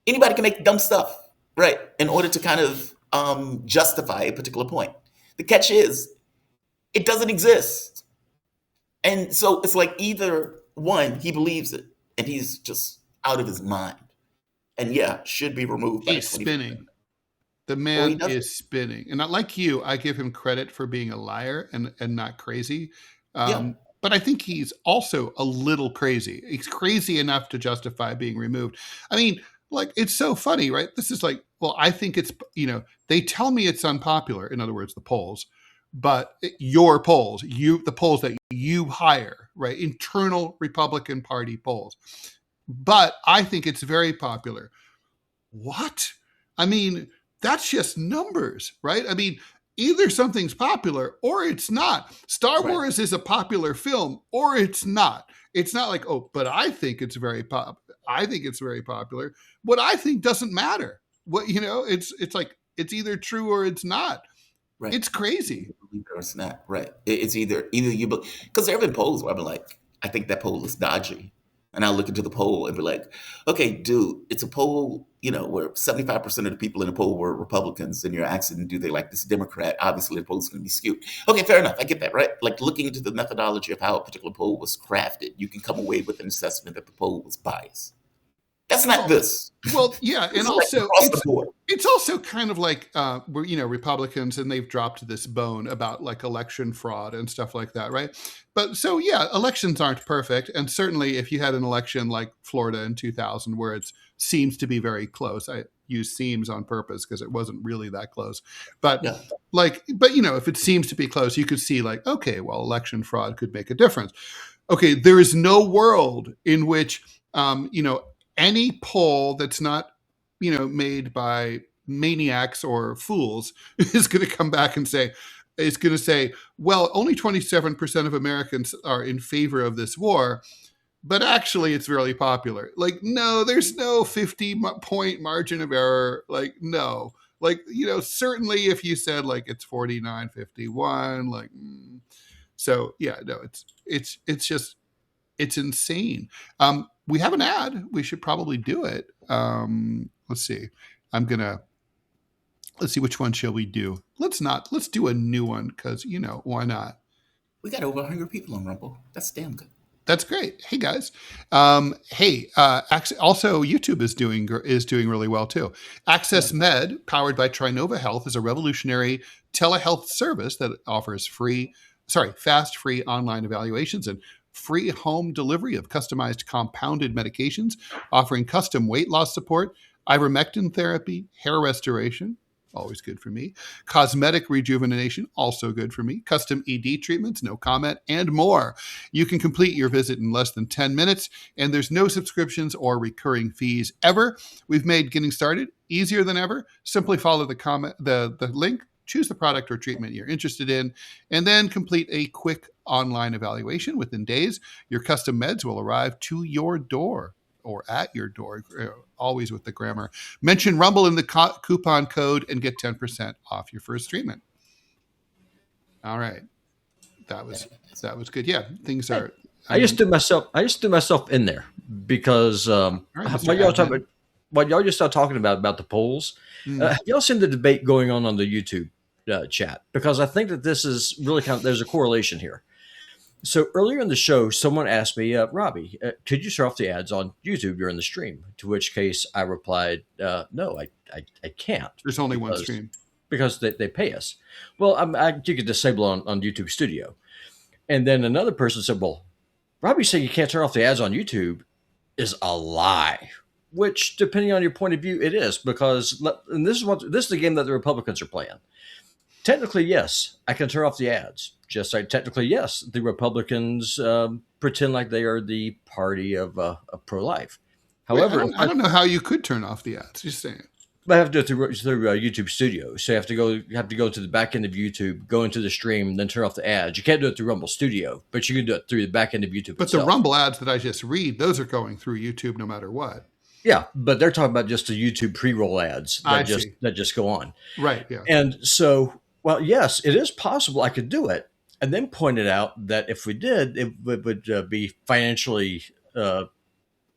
Anybody can make dumb stuff, right? In order to kind of justify a particular point. The catch is, it doesn't exist. And so it's like either one, he believes it and he's just out of his mind. And yeah, should be removed. He's spinning. The man is spinning. And not like you, I give him credit for being a liar and not crazy. But I think he's also a little crazy. He's crazy enough to justify being removed. I mean, like, it's so funny, right? This is like, well, I think it's, you know, they tell me it's unpopular. In other words, the polls. But your polls, the polls that you hire, right? Internal Republican Party polls. But I think it's very popular. What? I mean, that's just numbers, right? I mean, either something's popular or it's not. Star Wars is a popular film or it's not. It's not like, oh, but I think it's very I think it's very popular. What I think doesn't matter. What, you know, it's like, it's either true or it's not. Right. It's crazy. Or it's not, right? It's either you, because there have been polls where I've been like, I think that poll is dodgy. And I'll look into the poll and be like, okay, dude, it's a poll, you know, where 75% of the people in the poll were Republicans and you're asking, do they like this Democrat? Obviously, the poll's going to be skewed. Okay, fair enough. I get that, right? Like looking into the methodology of how a particular poll was crafted, you can come away with an assessment that the poll was biased. That's not this. Well, yeah. And also, it's also kind of like, you know, Republicans, and they've dropped this bone about like election fraud and stuff like that, right? But so, yeah, elections aren't perfect. And certainly if you had an election like Florida in 2000, where it seems to be very close, I use seems on purpose because it wasn't really that close. But but, you know, if it seems to be close, you could see like, okay, well, election fraud could make a difference. Okay, there is no world in which, you know, any poll that's not, you know, made by maniacs or fools is going to come back and say, well, only 27% of Americans are in favor of this war, but actually it's really popular. Like, no, there's no 50-point margin of error. Like, no. Like, you know, certainly if you said like it's 49-51, like, so yeah, no, it's just, it's insane. We have an ad. We should probably do it. Let's see. Let's see, which one shall we do? Let's do a new one because, you know, why not? We got over 100 people on Rumble. That's damn good. That's great. Hey guys. Also YouTube is doing really well too. Access Med, powered by Trinova Health, is a revolutionary telehealth service that offers fast, free online evaluations and free home delivery of customized compounded medications, offering custom weight loss support, ivermectin therapy, hair restoration, always good for me, cosmetic rejuvenation, also good for me, custom ED treatments, no comment, and more. You can complete your visit in less than 10 minutes, and there's no subscriptions or recurring fees ever. We've made getting started easier than ever. Simply follow the link, choose the product or treatment you're interested in, and then complete a quick online evaluation. Within days, your custom meds will arrive to your door or at your door, always with the grammar. Mention Rumble in the coupon code and get 10% off your first treatment. All right. That was good. Yeah, things are. I just threw myself in there because right, what y'all talking about? what y'all just started talking about the polls, have y'all seen the debate going on the YouTube chat? Because I think that this is really there's a correlation here. So earlier in the show, someone asked me, Robbie, could you turn off the ads on YouTube during the stream? To which case I replied, no, I can't. There's only one stream. Because they pay us. Well, you could disable on YouTube Studio. And then another person said, well, Robbie saying you can't turn off the ads on YouTube is a lie. Which, depending on your point of view, it is. Because, and this is the game that the Republicans are playing. Technically, yes, I can turn off the ads. Just like technically, yes, the Republicans pretend like they are the party of pro-life. However, I don't know how you could turn off the ads. Just saying. But I have to do it through YouTube Studio. So you have to go to the back end of YouTube, go into the stream, then turn off the ads. You can't do it through Rumble Studio, but you can do it through the back end of YouTube. But itself. The Rumble ads that I just read, those are going through YouTube no matter what. Yeah, but they're talking about just the YouTube pre-roll ads that just go on. Right. Yeah. And so, well, yes, it is possible I could do it, and then pointed out that if we did, it would be financially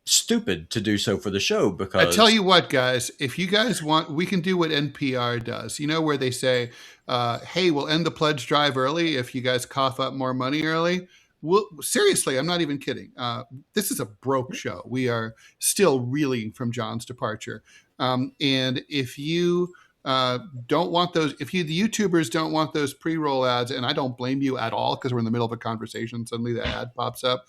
stupid to do so for the show. Because I tell you what, guys, if you guys want, we can do what NPR does. You know, where they say, "Hey, we'll end the pledge drive early if you guys cough up more money early." Well, seriously, I'm not even kidding. This is a broke show. We are still reeling from John's departure. And if you don't want those, the YouTubers don't want those pre-roll ads, and I don't blame you at all because we're in the middle of a conversation, suddenly the ad pops up.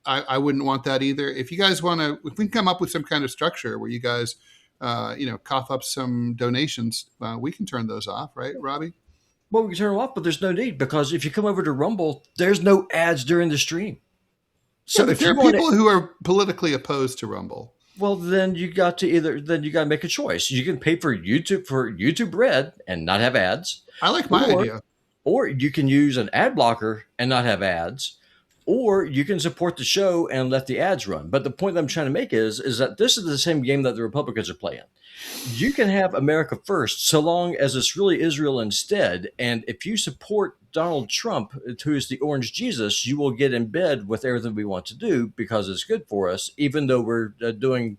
I wouldn't want that either. If you guys want to, if we can come up with some kind of structure where you guys, cough up some donations, we can turn those off, right, Robbie? Well, we can turn them off, but there's no need because if you come over to Rumble, there's no ads during the stream. So if there are people who are politically opposed to Rumble, well, then you got to make a choice. You can pay for YouTube Red and not have ads. I like my idea. Or you can use an ad blocker and not have ads. Or you can support the show and let the ads run. But the point that I'm trying to make is that this is the same game that the Republicans are playing. You can have America first so long as it's really Israel instead. And if you support Donald Trump, who is the orange Jesus, you will get in bed with everything we want to do because it's good for us, even though we're doing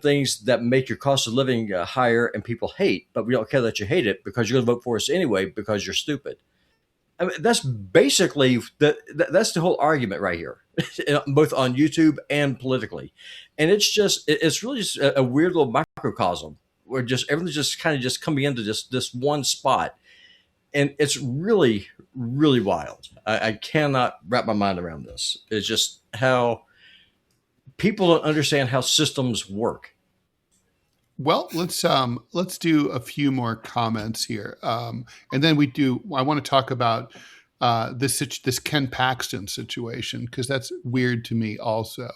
things that make your cost of living higher and people hate. But we don't care that you hate it because you're going to vote for us anyway because you're stupid. I mean, that's basically that's the whole argument right here, both on YouTube and politically. And it's really just a weird little microcosm where just everything's just kind of just coming into this one spot. And it's really, really wild. I cannot wrap my mind around this. It's just how people don't understand how systems work. Well, let's do a few more comments here, and then I want to talk about this Ken Paxton situation because that's weird to me also.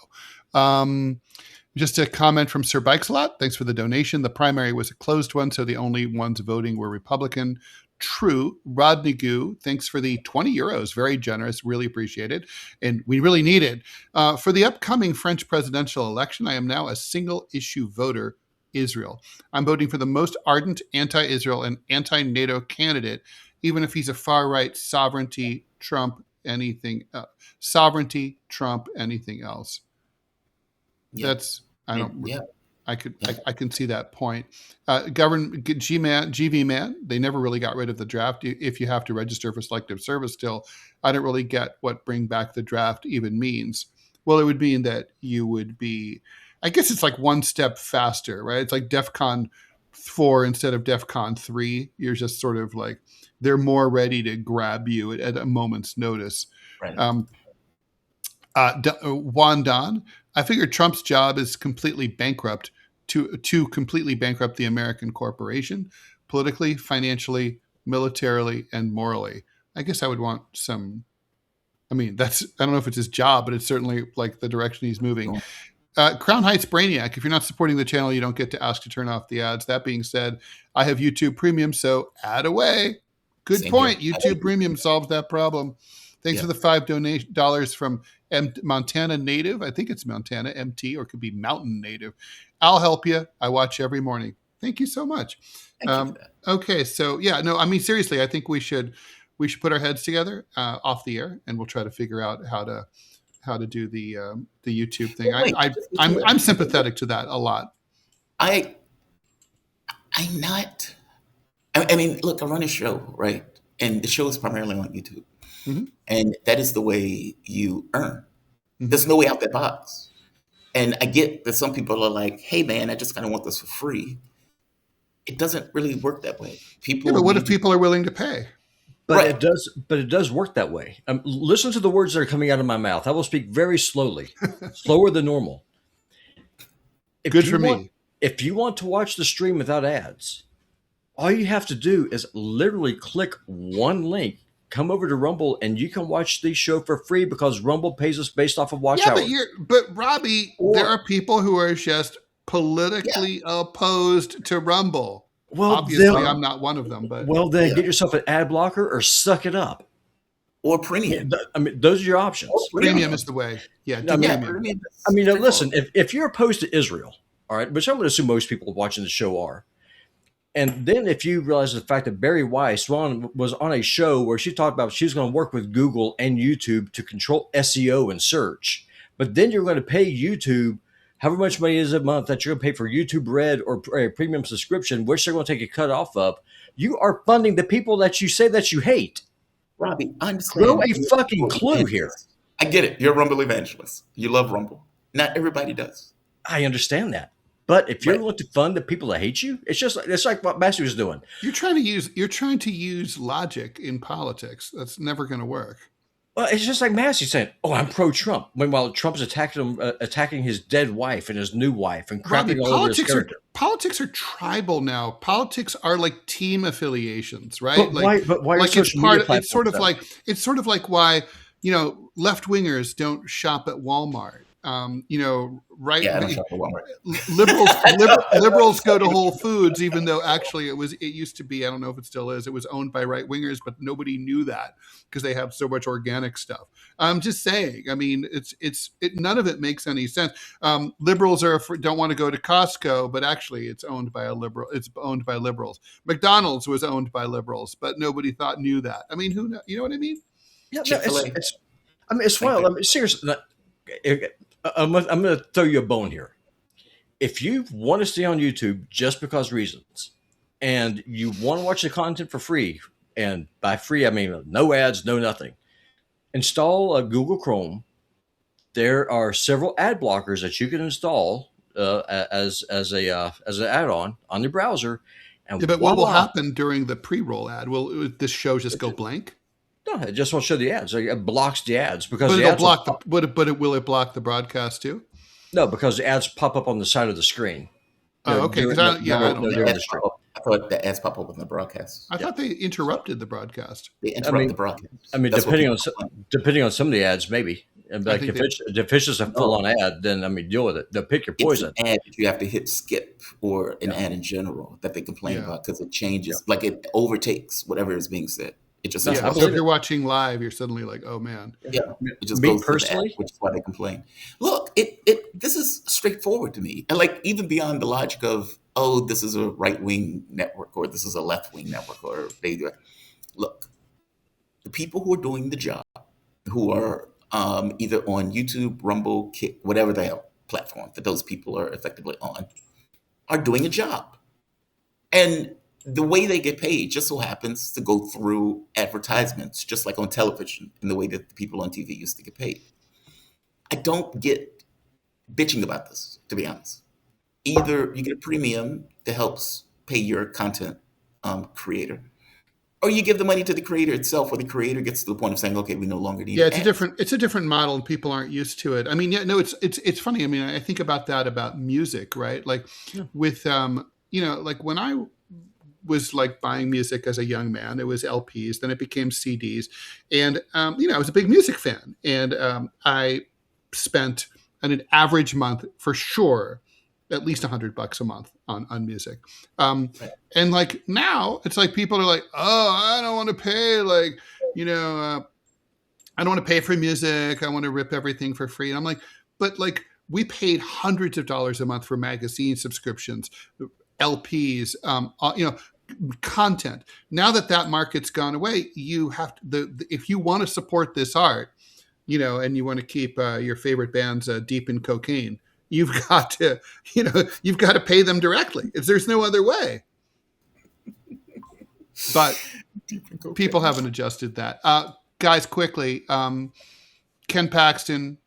Just a comment from Sir Bikes a Lot. Thanks for the donation. The primary was a closed one, so the only ones voting were Republican. True. Rodney Goo, thanks for the 20 euros. Very generous. Really appreciate it. And we really need it. For the upcoming French presidential election, I am now a single issue voter. Israel. I'm voting for the most ardent anti-Israel and anti-NATO candidate, even if he's a far-right sovereignty Trump anything else. Yeah. That's I can see that point. GV man, they never really got rid of the draft. If you have to register for selective service still, I don't really get what bring back the draft even means. Well, it would mean that you would be, I guess it's like one step faster, right? It's like DEFCON 4 instead of DEFCON 3. You're just sort of like, they're more ready to grab you at a moment's notice. Right. Juan Don, I figured Trump's job is completely bankrupt to completely bankrupt the American corporation, politically, financially, militarily, and morally. I guess I would want some, I don't know if it's his job, but it's certainly like the direction he's moving. Cool. Crown Heights Brainiac, if you're not supporting the channel, you don't get to ask to turn off the ads. That being said, I have YouTube Premium, so ad away. Good Same point. Here. YouTube Premium solves that problem. Thanks for the $5 from Montana Native. I think it's Montana MT, or it could be Mountain Native. I'll help you. I watch every morning. Thank you so much. Okay, so seriously, I think we should put our heads together off the air, and we'll try to figure out how how to do the YouTube thing. Wait, I'm sympathetic to that a lot. I'm not. I mean, look, I run a show, right? And the show is primarily on YouTube. Mm-hmm. And that is the way you earn. Mm-hmm. There's no way out that box. And I get that some people are like, hey, man, I just kind of want this for free. It doesn't really work that way. People. Yeah, but what if people are willing to pay? But Right. it does work that way. Listen to the words that are coming out of my mouth. I will speak very slowly, slower than normal. Good for me. If you want to watch the stream without ads, all you have to do is literally click one link, come over to Rumble, and you can watch the show for free because Rumble pays us based off of watch hours. But Robbie, there are people who are just politically opposed to Rumble. Well, obviously, I'm not one of them. But then get yourself an ad blocker or suck it up. Or premium. I mean, those are your options. Premium is the way. Yeah. Premium. I mean, listen, if you're opposed to Israel, all right, which I'm going to assume most people watching the show are, and then if you realize the fact that Barry Weiss was on a show where she talked about she was going to work with Google and YouTube to control SEO and search, but then you're going to pay YouTube however much money is a month that you're going to pay for YouTube Red or a premium subscription, which they're going to take a cut off of, you are funding the people that you say that you hate. Robbie, I understand. Grow a fucking clue here. I get it. You're a Rumble evangelist. You love Rumble. Not everybody does. I understand that. But if you're going to fund the people that hate you, it's like what Massie was doing. You're trying to use logic in politics. That's never going to work. Well, it's just like Massie saying, "Oh, I'm pro-Trump." Meanwhile, Trump's attacking his dead wife and his new wife and crapping all over his character. Politics are tribal now. Politics are like team affiliations, right? But why like it's sort of like why left wingers don't shop at Walmart. Right? Yeah, I don't shop at Walmart. Liberals go to Whole Foods, even though actually it used to be, I don't know if it still is, it was owned by right wingers, but nobody knew that because they have so much organic stuff. I'm just saying. I mean, none of it makes any sense. Liberals don't want to go to Costco, but actually it's owned by a liberal. It's owned by liberals. McDonald's was owned by liberals, but nobody knew that. I mean, who knows? You know what I mean? Yeah, it's wild. I mean, seriously. I'm going to throw you a bone here. If you want to stay on YouTube just because reasons, and you want to watch the content for free, and by free I mean no ads, no nothing, install a Google Chrome. There are several ad blockers that you can install as an add-on on your browser. And but what will happen during the pre-roll ad? Will this show just go blank? No, it just won't show the ads. It blocks the ads because will it block the broadcast too? No, because the ads pop up on the side of the screen. Oh, okay. I thought the ads pop up on the broadcast. I thought they interrupted the broadcast. They interrupt the broadcast. I mean, depending on some of the ads, maybe. And like if it's just a full-on ad, then I mean, deal with it. They'll pick your poison. It's an ad that you have to hit skip, or an ad in general that they complain about because it changes, like it overtakes whatever is being said. It just so if you're watching live, you're suddenly like, oh man. Yeah, it just goes personally, which is why they complain. Look, this is straightforward to me, and like even beyond the logic of this is a right wing network or this is a left wing network or they do. Look, the people who are doing the job, who are either on YouTube, Rumble, Kick, whatever the hell platform that those people are effectively on, are doing a job, and the way they get paid just so happens to go through advertisements, just like on television, in the way that the people on TV used to get paid. I don't get bitching about this, to be honest. Either you get a premium that helps pay your content creator, or you give the money to the creator itself, where the creator gets to the point of saying, "Okay, we no longer need." Yeah, it's a different model, and people aren't used to it. I mean, it's funny. I mean, I think about that about music, right? Like with like when I was like buying music as a young man, it was LPs, then it became CDs. And, I was a big music fan, and I spent an average month for sure, at least $100 a month on music. And like now it's like people are like, oh, I don't want to pay I don't want to pay for music. I want to rip everything for free. And I'm like, but like we paid hundreds of dollars a month for magazine subscriptions, LPs, content. Now that market's gone away, you have to, if you want to support this art, and you want to keep your favorite bands deep in cocaine, you've got to, you've got to pay them directly. There's no other way. But people haven't adjusted that. Guys, quickly, Ken Paxton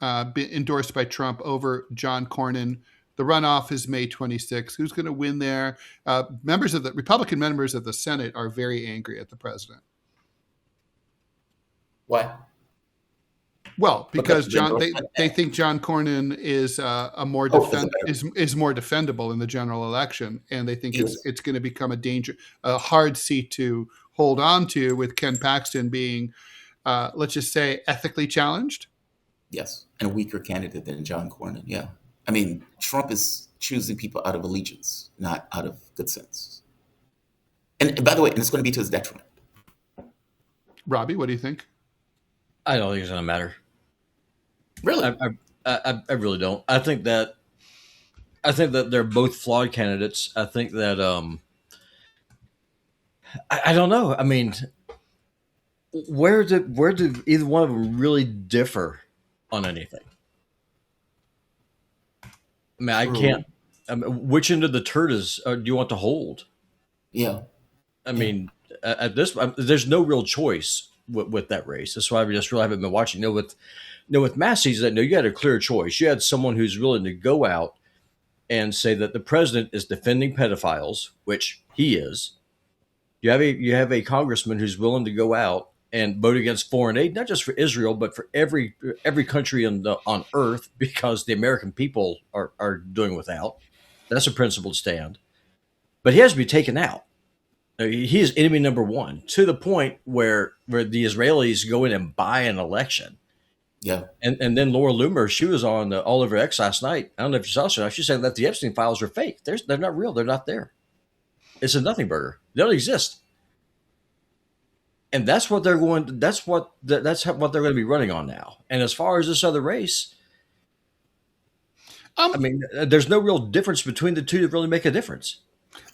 endorsed by Trump over John Cornyn. The runoff is May 26th. Who's going to win there? Republican members of the Senate are very angry at the president. Why? Well, because they think John Cornyn is more defendable in the general election, and they think it's going to become a hard seat to hold on to, with Ken Paxton being, let's just say, ethically challenged. Yes, and a weaker candidate than John Cornyn. Yeah, I mean, Trump is choosing people out of allegiance, not out of good sense. And by the way, and it's going to be to his detriment. Robbie, what do you think? I don't think it's going to matter. Really? I really don't. I think that they're both flawed candidates. I think that I don't know. I mean, where do either one of them really differ on anything? I mean, I can't. Which end of the turd do you want to hold? Yeah. I mean, at this, there's no real choice with that race. That's why we just really haven't been watching. With Massie's, you had a clear choice. You had someone who's willing to go out and say that the president is defending pedophiles, which he is. You have a congressman who's willing to go out and vote against foreign aid, not just for Israel, but for every country on earth, because the American people are doing without. That's a principled stand. But he has to be taken out. He is enemy number one, to the point where the Israelis go in and buy an election. Yeah. And then Laura Loomer, she was on All Over X last night. I don't know if you saw her. She said that the Epstein files are fake. They're not real. They're not there. It's a nothing burger. They don't exist. And that's what they're going. That's what they're going to be running on now. And as far as this other race, I mean, there's no real difference between the two to really make a difference.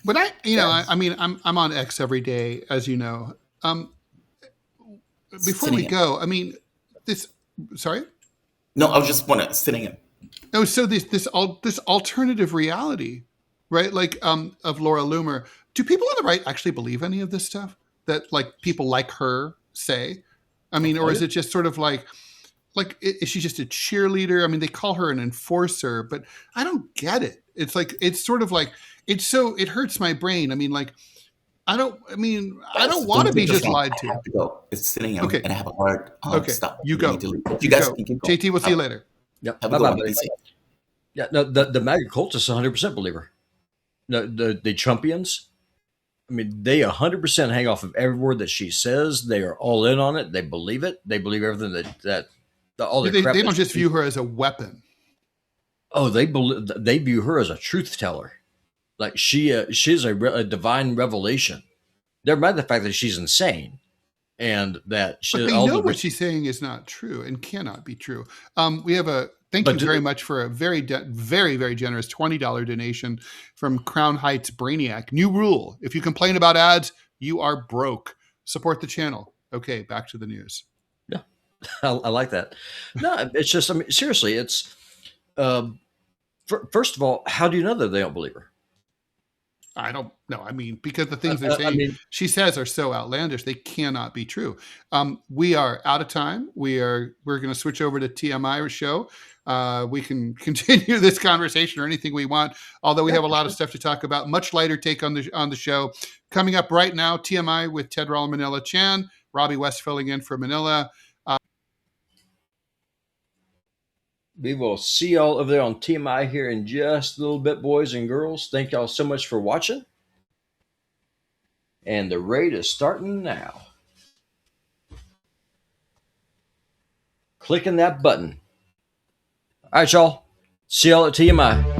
But I'm on X every day, as you know. Before we go, I mean, this. Sorry? No, I was just sitting in. Oh, so this alternative reality, right? Like of Laura Loomer. Do people on the right actually believe any of this stuff that like people like her say? I mean, or is it just sort of like is she just a cheerleader? I mean, they call her an enforcer, but I don't get it. It's like it hurts my brain. I mean, like I don't want to be just lied to. I have to go. It's sitting in, and I have a hard stop. You go. You guys can keep going. JT, we'll see you later. Yep. Have a good one. Yeah. No, the MAGA cultists 100% believer. No, the Trumpians. I mean, they 100% hang off of every word that she says. They are all in on it. They believe it. They believe everything that all the crap. They don't just view her as a weapon. Oh, they view her as a truth teller. Like she's a divine revelation. They're mad at the fact that she's insane, and that but they know what she's saying is not true and cannot be true. We have thank you very much for a very, very, very generous $20 donation from Crown Heights Brainiac. New rule: if you complain about ads, you are broke. Support the channel. Okay, back to the news. Yeah, I like that. No, it's just, I mean, seriously, it's first of all, how do you know that they don't believe her? I don't know. I mean, because the things they're saying, she says, are so outlandish, they cannot be true. We are out of time. We're going to switch over to TMI show. We can continue this conversation or anything we want, although we have a lot of stuff to talk about. Much lighter take on the show. Coming up right now, TMI with Ted Rall and Manila Chan, Robbie West filling in for Manila. We will see y'all over there on TMI here in just a little bit, boys and girls. Thank y'all so much for watching. And the raid is starting now. Clicking that button. All right, y'all. See y'all at TMI.